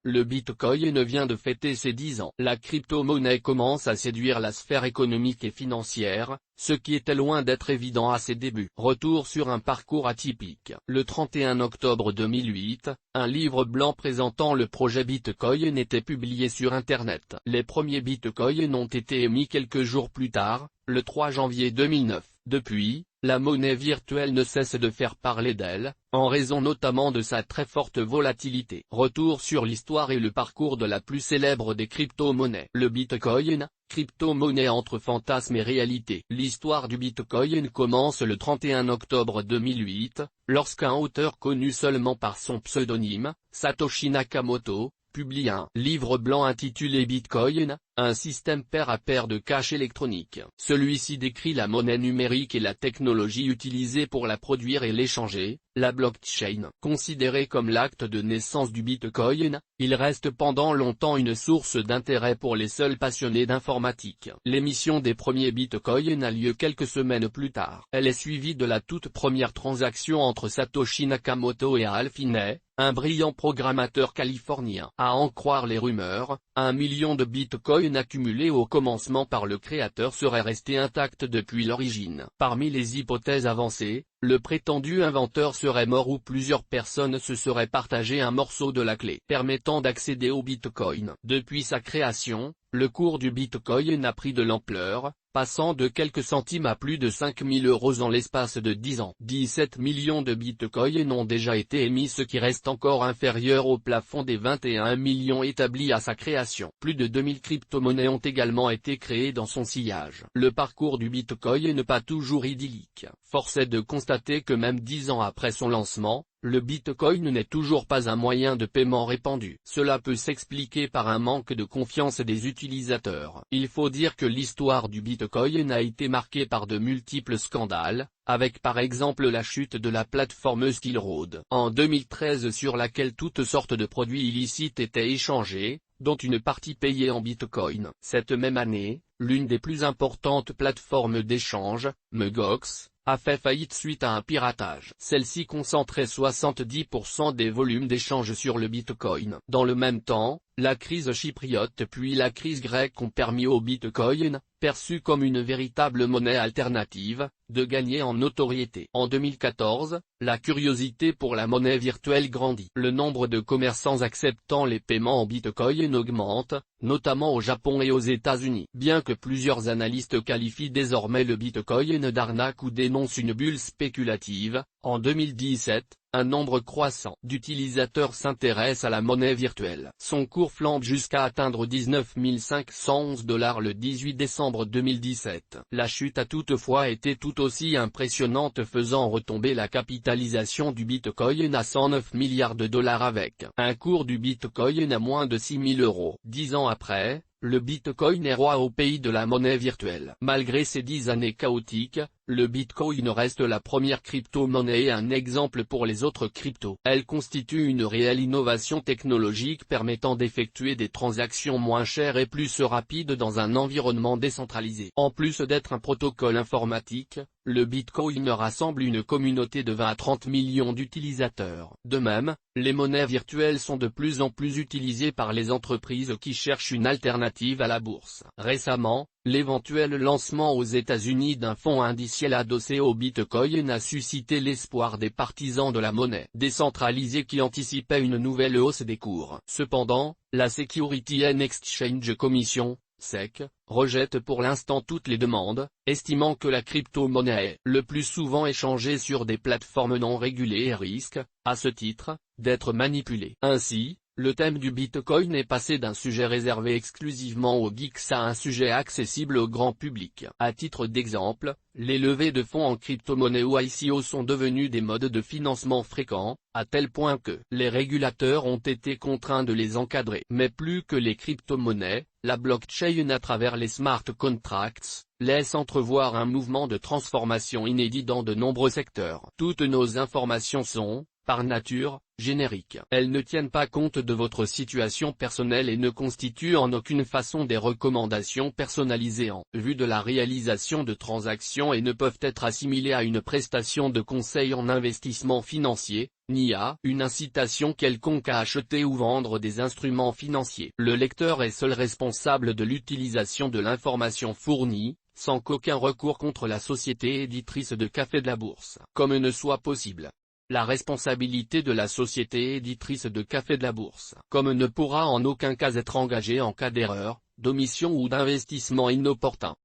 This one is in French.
le Bitcoin vient de fêter ses 10 ans. La crypto-monnaie commence à séduire la sphère économique et financière, ce qui était loin d'être évident à ses débuts. Retour sur un parcours atypique. Le 31 octobre 2008, un livre blanc présentant le projet Bitcoin était publié sur Internet. Les premiers Bitcoins ont été émis quelques jours plus tard, le 3 janvier 2009. Depuis, la monnaie virtuelle ne cesse de faire parler d'elle, en raison notamment de sa très forte volatilité. Retour sur l'histoire et le parcours de la plus célèbre des crypto-monnaies. Le Bitcoin, crypto-monnaie entre fantasme et réalité. L'histoire du Bitcoin commence le 31 octobre 2008, lorsqu'un auteur connu seulement par son pseudonyme, Satoshi Nakamoto, publie un livre blanc intitulé Bitcoin, un système pair à pair de cash électronique. Celui-ci décrit la monnaie numérique et la technologie utilisée pour la produire et l'échanger, la blockchain. Considéré comme l'acte de naissance du Bitcoin, il reste pendant longtemps une source d'intérêt pour les seuls passionnés d'informatique. L'émission des premiers Bitcoin a lieu quelques semaines plus tard. Elle est suivie de la toute première transaction entre Satoshi Nakamoto et Hal Finney, un brillant programmateur californien. À en croire les rumeurs, 1 million de bitcoins accumulés au commencement par le créateur seraient restés intacts depuis l'origine. Parmi les hypothèses avancées, le prétendu inventeur serait mort ou plusieurs personnes se seraient partagé un morceau de la clé permettant d'accéder au bitcoin. Depuis sa création, le cours du bitcoin a pris de l'ampleur, passant de quelques centimes à plus de 5 000 € en l'espace de 10 ans. 17 millions de bitcoins ont déjà été émis, ce qui reste encore inférieur au plafond des 21 millions établi à sa création. Plus de 2000 crypto-monnaies ont également été créées dans son sillage. Le parcours du bitcoin n'est pas toujours idyllique. Force est de constater que même 10 ans après son lancement, le Bitcoin n'est toujours pas un moyen de paiement répandu. Cela peut s'expliquer par un manque de confiance des utilisateurs. Il faut dire que l'histoire du Bitcoin a été marquée par de multiples scandales, avec par exemple la chute de la plateforme Silk Road en 2013 sur laquelle toutes sortes de produits illicites étaient échangés, dont une partie payée en Bitcoin. Cette même année, l'une des plus importantes plateformes d'échange, Megox, a fait faillite suite à un piratage. Celle-ci concentrait 70% des volumes d'échange sur le Bitcoin. Dans le même temps, la crise chypriote puis la crise grecque ont permis au Bitcoin, perçu comme une véritable monnaie alternative, de gagner en notoriété. En 2014, la curiosité pour la monnaie virtuelle grandit. Le nombre de commerçants acceptant les paiements en Bitcoin augmente, notamment au Japon et aux États-Unis. Bien que plusieurs analystes qualifient désormais le Bitcoin d'arnaque ou dénoncent une bulle spéculative, en 2017, un nombre croissant d'utilisateurs s'intéressent à la monnaie virtuelle. Son cours flambe jusqu'à atteindre 19 511 $ le 18 décembre 2017. La chute a toutefois été tout aussi impressionnante, faisant retomber la capitalisation du Bitcoin à 109 milliards de dollars avec un cours du Bitcoin à moins de 6 000 €. 10 ans après, le Bitcoin est roi au pays de la monnaie virtuelle. Malgré ces 10 années chaotiques, le Bitcoin reste la première crypto-monnaie et un exemple pour les autres cryptos. Elle constitue une réelle innovation technologique permettant d'effectuer des transactions moins chères et plus rapides dans un environnement décentralisé. En plus d'être un protocole informatique, le Bitcoin rassemble une communauté de 20 à 30 millions d'utilisateurs. De même, les monnaies virtuelles sont de plus en plus utilisées par les entreprises qui cherchent une alternative à la bourse. Récemment, l'éventuel lancement aux États-Unis d'un fonds indiciel adossé au Bitcoin a suscité l'espoir des partisans de la monnaie décentralisée qui anticipaient une nouvelle hausse des cours. Cependant, la Security and Exchange Commission, SEC, rejette pour l'instant toutes les demandes, estimant que la crypto-monnaie est le plus souvent échangée sur des plateformes non régulées et risque, à ce titre, d'être manipulée. Ainsi, le thème du Bitcoin est passé d'un sujet réservé exclusivement aux geeks à un sujet accessible au grand public. À titre d'exemple, les levées de fonds en crypto-monnaie ou ICO sont devenues des modes de financement fréquents, à tel point que les régulateurs ont été contraints de les encadrer. Mais plus que les crypto-monnaies, la blockchain à travers les smart contracts, laisse entrevoir un mouvement de transformation inédit dans de nombreux secteurs. Toutes nos informations sont, par nature, génériques. Elles ne tiennent pas compte de votre situation personnelle et ne constituent en aucune façon des recommandations personnalisées en vue de la réalisation de transactions et ne peuvent être assimilées à une prestation de conseil en investissement financier, ni à une incitation quelconque à acheter ou vendre des instruments financiers. Le lecteur est seul responsable de l'utilisation de l'information fournie, sans qu'aucun recours contre la société éditrice de Café de la Bourse comme ne soit possible. La responsabilité de la société éditrice de Café de la Bourse comme ne pourra en aucun cas être engagée en cas d'erreur, d'omission ou d'investissement inopportun.